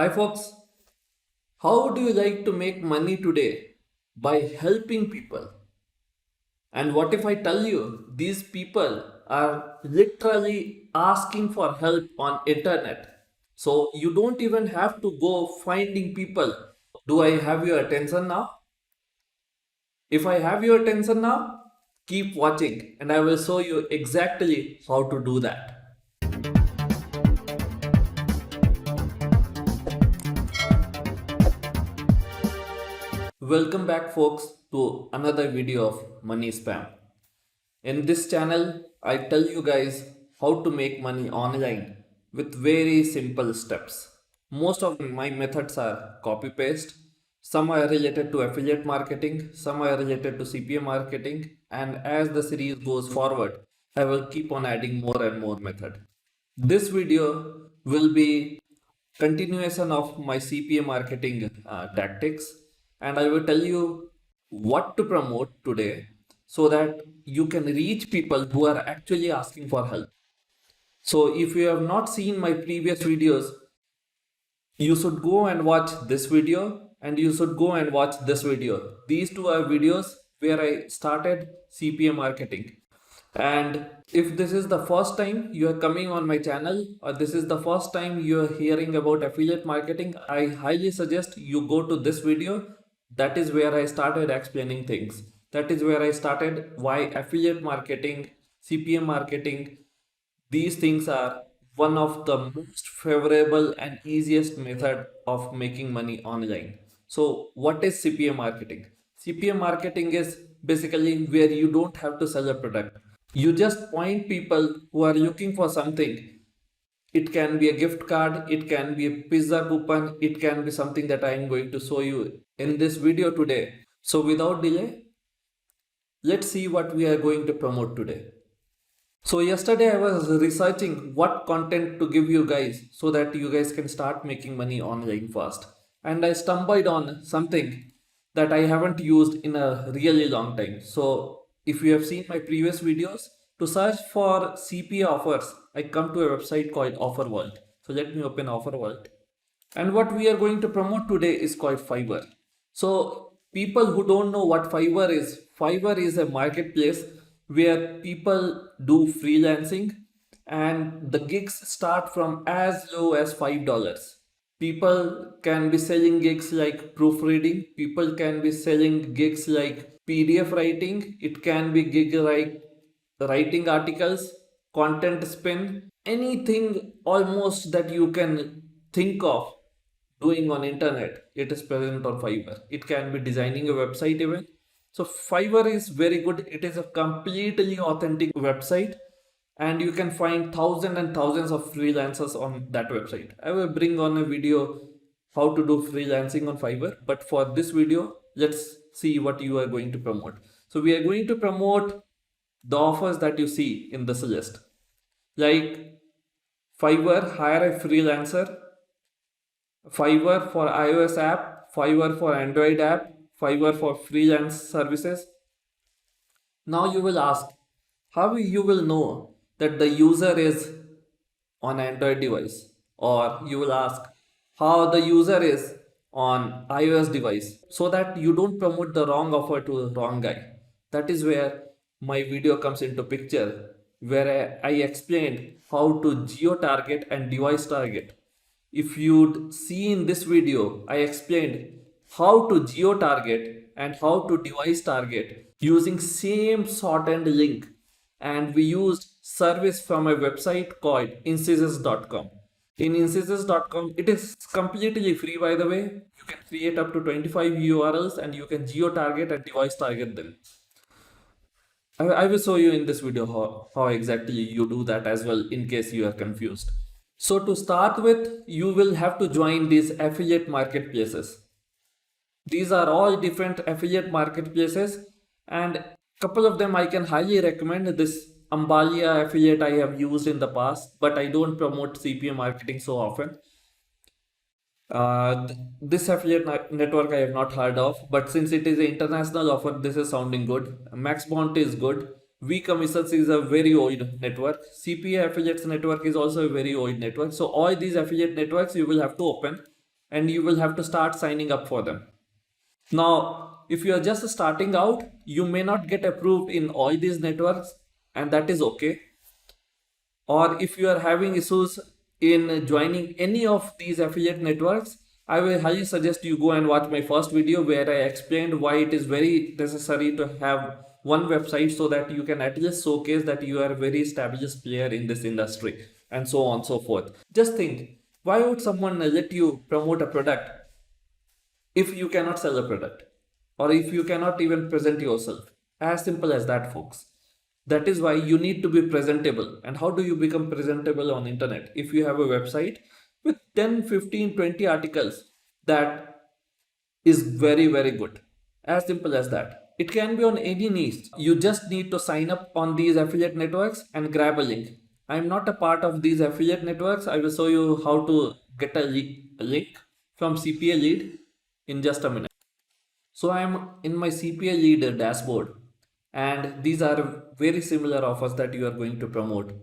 Hi folks, how do you like to make money today? By helping people. And what if I tell you these people are literally asking for help on internet? So you don't even have to go finding people. Do I have your attention now? If I have your attention now, keep watching and I will show you exactly how to do that. Welcome back folks to another video of Money Spam. In this channel, I tell you guys how to make money online with very simple steps. Most of my methods are copy paste. Some are related to affiliate marketing, some are related to CPA marketing, and as the series goes forward, I will keep on adding more and more method. This video will be continuation of my CPA marketing tactics, and I will tell you what to promote today so that you can reach people who are actually asking for help. So if you have not seen my previous videos, you should go and watch this video and you should go and watch this video. These two are videos where I started CPA marketing. And if this is the first time you are coming on my channel or this is the first time you are hearing about affiliate marketing, I highly suggest you go to this video. That is where I started explaining things. That is where I started why affiliate marketing, CPA marketing, these things are one of the most favorable and easiest method of making money online. So what is CPA marketing? CPA marketing is basically where you don't have to sell a product. You just point people who are looking for something. It can be a gift card, it can be a pizza coupon, it can be something that I am going to show you in this video today. So without delay, let's see what we are going to promote today. So yesterday I was researching what content to give you guys so that you guys can start making money online fast. And I stumbled on something that I haven't used in a really long time. So if you have seen my previous videos, to search for CPA offers, I come to a website called OfferWorld. So let me open OfferWorld. And what we are going to promote today is called Fiverr. So people who don't know what Fiverr is a marketplace where people do freelancing and the gigs start from as low as $5. People can be selling gigs like proofreading, people can be selling gigs like PDF writing, it can be gig like writing articles, content spin, anything almost that you can think of doing on internet, it is present on Fiverr. It can be designing a website even. So Fiverr is very good. It is a completely authentic website and you can find thousands and thousands of freelancers on that website. I will bring on a video how to do freelancing on Fiverr, but for this video, let's see what you are going to promote. So we are going to promote the offers that you see in this list, like Fiverr hire a freelancer, Fiverr for iOS app, Fiverr for Android app, Fiverr for freelance services. Now you will ask, how you will know that the user is on Android device? Or you will ask how the user is on iOS device so that you don't promote the wrong offer to the wrong guy. That is where my video comes into picture, where I explained how to geo target and device target. If you'd see in this video, I explained how to geo target and how to device target using same shortened link, and we used service from a website called Insys.com. In Insys.com, it is completely free by the way. You can create up to 25 URLs and you can geo target and device target them. I will show you in this video how exactly you do that as well in case you are confused. So to start with, you will have to join these affiliate marketplaces. These are all different affiliate marketplaces and couple of them I can highly recommend. This Ambalia affiliate I have used in the past, but I don't promote CPA marketing so often. This affiliate network I have not heard of, but since it is an international offer, this is sounding good. MaxBounty is good. VCommissions is a very old network. CPA affiliates network is also a very old network. So all these affiliate networks you will have to open and you will have to start signing up for them. Now, if you are just starting out, you may not get approved in all these networks, and that is okay. Or if you are having issues in joining any of these affiliate networks, I will highly suggest you go and watch my first video where I explained why it is very necessary to have one website so that you can at least showcase that you are a very established player in this industry, and so on and so forth. Just think, why would someone let you promote a product if you cannot sell a product, or if you cannot even present yourself? As simple as that, folks. That is why you need to be presentable. And how do you become presentable on internet? If you have a website with 10, 15, 20 articles, that is very, very good. As simple as that. It can be on any niche. You just need to sign up on these affiliate networks and grab a link. I'm not a part of these affiliate networks. I will show you how to get a link from CPA Lead in just a minute. So I'm in my CPA Lead dashboard, and these are very similar offers that you are going to promote.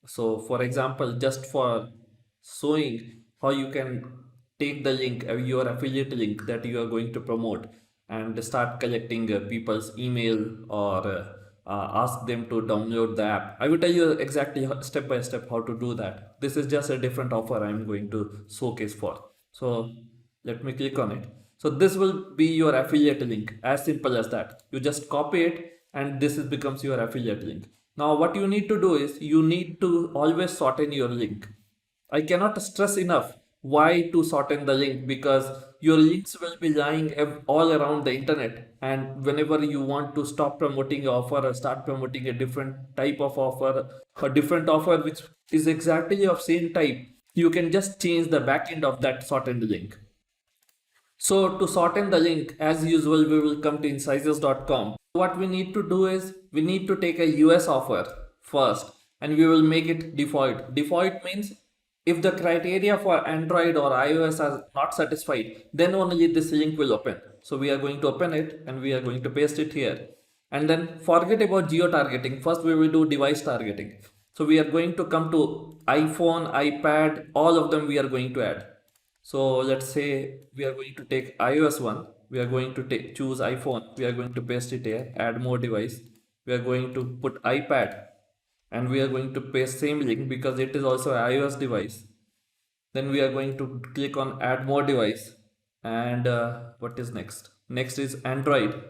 So for example, just for showing how you can take the link, your affiliate link that you are going to promote, and start collecting people's email, or ask them to download the app. I will tell you exactly step by step how to do that. This is just a different offer I'm going to showcase for. So let me click on it. So this will be your affiliate link, as simple as that. You just copy it and this becomes your affiliate link. Now what you need to do is you need to always shorten your link. I cannot stress enough why to shorten the link, because your links will be lying all around the internet, and whenever you want to stop promoting your offer or start promoting a different type of offer, or different offer which is exactly of same type, you can just change the backend of that shortened link. So to shorten the link, as usual, we will come to incisors.com. What we need to do is we need to take a US offer first, and we will make it default. Default means if the criteria for Android or iOS are not satisfied, then only this link will open. So we are going to open it and we are going to paste it here. And then forget about geo targeting. First we will do device targeting. So we are going to come to iPhone, iPad, all of them we are going to add. So let's say we are going to take iOS one. We are going to choose iPhone. We are going to paste it here, add more device. We are going to put iPad, and we are going to paste same link because it is also an iOS device. Then we are going to click on add more device, and what is next? Next is Android.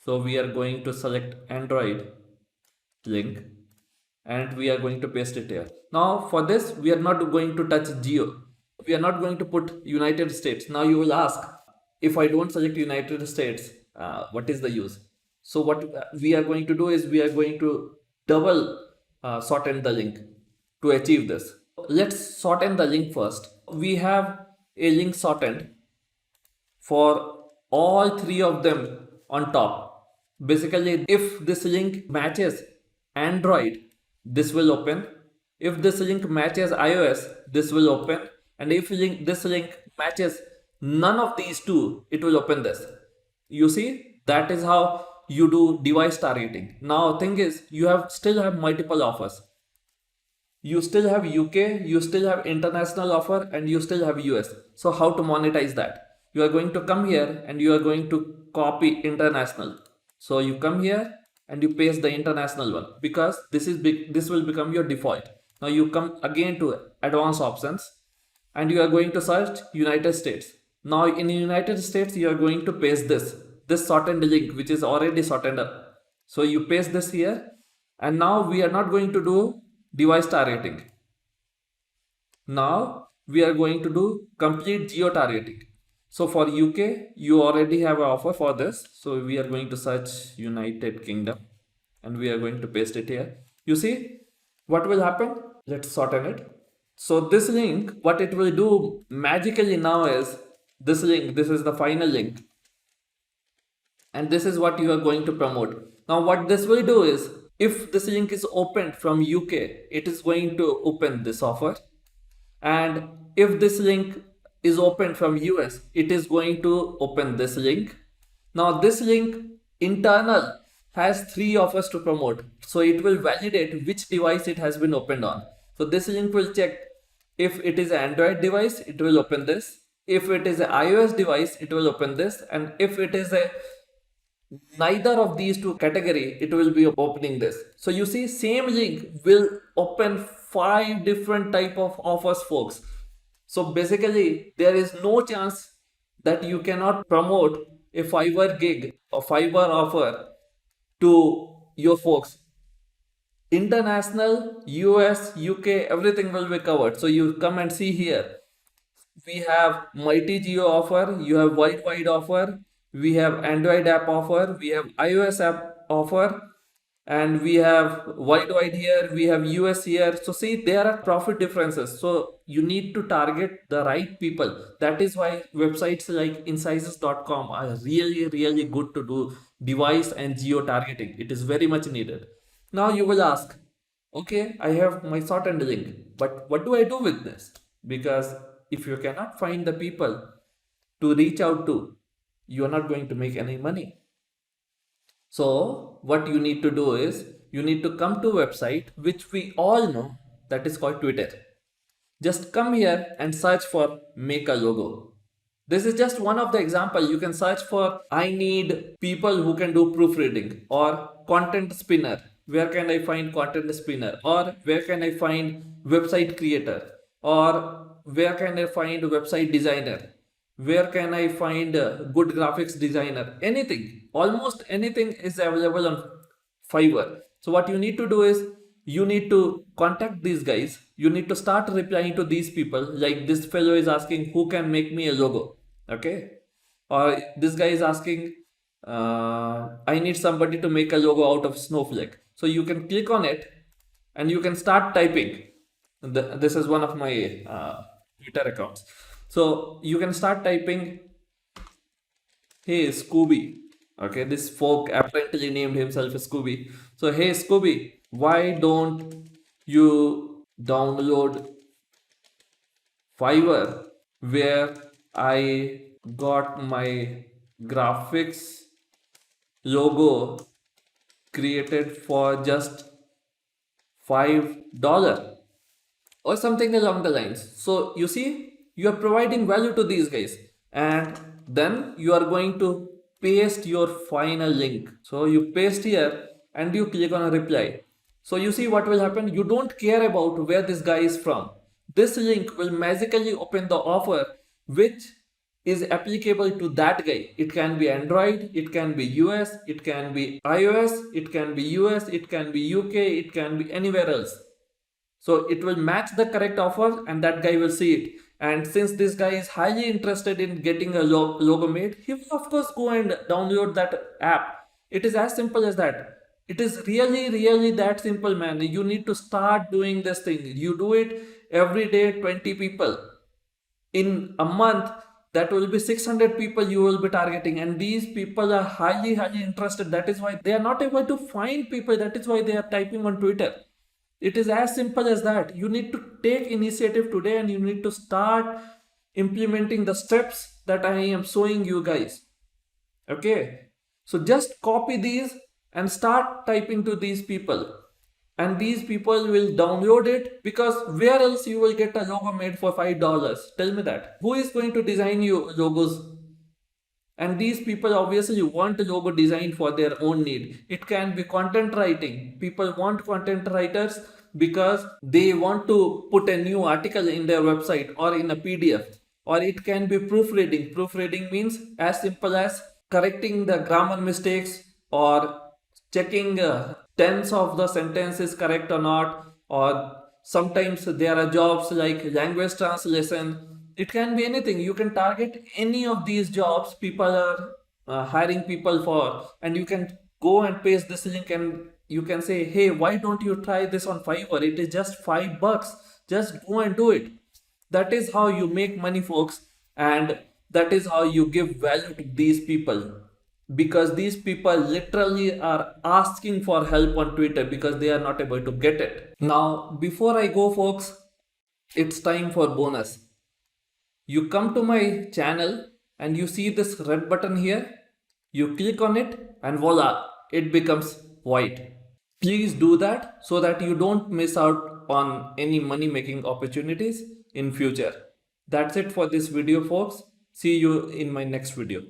So we are going to select Android link, and we are going to paste it here. Now for this we are not going to touch geo. We are not going to put United States. Now you will ask, if I don't select United States, what is the use? So what we are going to do is we are going to double shorten the link to achieve this. Let's shorten the link first. We have a link shortened for all three of them on top. Basically, if this link matches Android, this will open. If this link matches iOS, this will open. And if this link matches none of these two, it will open this. You see, that is how you do device targeting. Now thing is, you still have multiple offers. You still have UK, you still have international offer, and you still have US. So how to monetize that? You are going to come here and you are going to copy international. So you come here and you paste the international one, because this will become your default. Now you come again to advanced options, and you are going to search United States. Now in United States, you are going to paste this shortened link, which is already shortened up. So you paste this here, and now we are not going to do device targeting. Now we are going to do complete geo targeting. So for UK, you already have an offer for this. So we are going to search United Kingdom, and we are going to paste it here. You see what will happen? Let's shorten it. So this link, what it will do magically now is this link, this is the final link, and this is what you are going to promote. Now what this will do is, if this link is opened from UK, it is going to open this offer, and if this link is opened from US, it is going to open this link. Now this link internal has 3 offers to promote, so it will validate which device it has been opened on. So this link will check if it is an Android device, it will open this. If it is an iOS device, it will open this, and if it is a neither of these two category, it will be opening this. So you see, same link will open 5 different type of offers, folks. So basically, there is no chance that you cannot promote a Fiverr gig or Fiverr offer to your folks. International, US, UK, everything will be covered. So you come and see here. We have multi-geo offer, you have wide offer, we have Android app offer, we have iOS app offer, and we have wide here, we have US here. So see, there are profit differences. So you need to target the right people. That is why websites like incisors.com are really good to do device and geo targeting. It is very much needed. Now you will ask, okay, I have my shortened link, but what do I do with this? Because if you cannot find the people to reach out to, you are not going to make any money. So what you need to do is, you need to come to a website which we all know, that is called Twitter. Just come here and search for make a logo. This is just one of the example. You can search for I need people who can do proofreading, or content spinner. Where can I find content spinner? Or where can I find website creator? Or where can I find website designer? Where can I find a good graphics designer? Anything, almost anything is available on Fiverr. So what you need to do is, you need to contact these guys. You need to start replying to these people. Like this fellow is asking, who can make me a logo? Okay. Or this guy is asking, I need somebody to make a logo out of Snowflake. So you can click on it and you can start typing. This is one of my Twitter accounts. So you can start typing, hey Scooby. Okay, this folk apparently named himself Scooby. So hey Scooby, why don't you download Fiverr, where I got my graphics logo created for just $5 or something along the lines. So you see, you are providing value to these guys, and then you are going to paste your final link. So you paste here and you click on a reply. So you see what will happen. You don't care about where this guy is from. This link will magically open the offer which is applicable to that guy. It can be Android, it can be US, it can be iOS, it can be US, it can be UK, it can be anywhere else. So it will match the correct offer and that guy will see it. And since this guy is highly interested in getting a logo made, he will of course go and download that app. It is as simple as that. It is really that simple, man. You need to start doing this thing. You do it every day, 20 people. In a month, that will be 600 people you will be targeting, and these people are highly interested. That is why they are not able to find people. That is why they are typing on Twitter. It is as simple as that. You need to take initiative today and you need to start implementing the steps that I am showing you guys. Okay. So just copy these and start typing to these people. And these people will download it, because where else you will get a logo made for $5? Tell me that. Who is going to design you logos? And these people obviously want a logo designed for their own need. It can be content writing. People want content writers because they want to put a new article in their website or in a PDF. Or it can be proofreading. Proofreading means as simple as correcting the grammar mistakes, or checking tense of the sentence is correct or not. Or sometimes there are jobs like language translation. It can be anything. You can target any of these jobs people are hiring people for, and you can go and paste this link and you can say, hey, why don't you try this on Fiverr? It is just $5. Just go and do it. That is how you make money, folks, and that is how you give value to these people, because these people literally are asking for help on Twitter because they are not able to get it. Now, before I go, folks, it's time for bonus. You come to my channel and you see this red button here. You click on it and voila, it becomes white. Please do that so that you don't miss out on any money making opportunities in future. That's it for this video, folks. See you in my next video.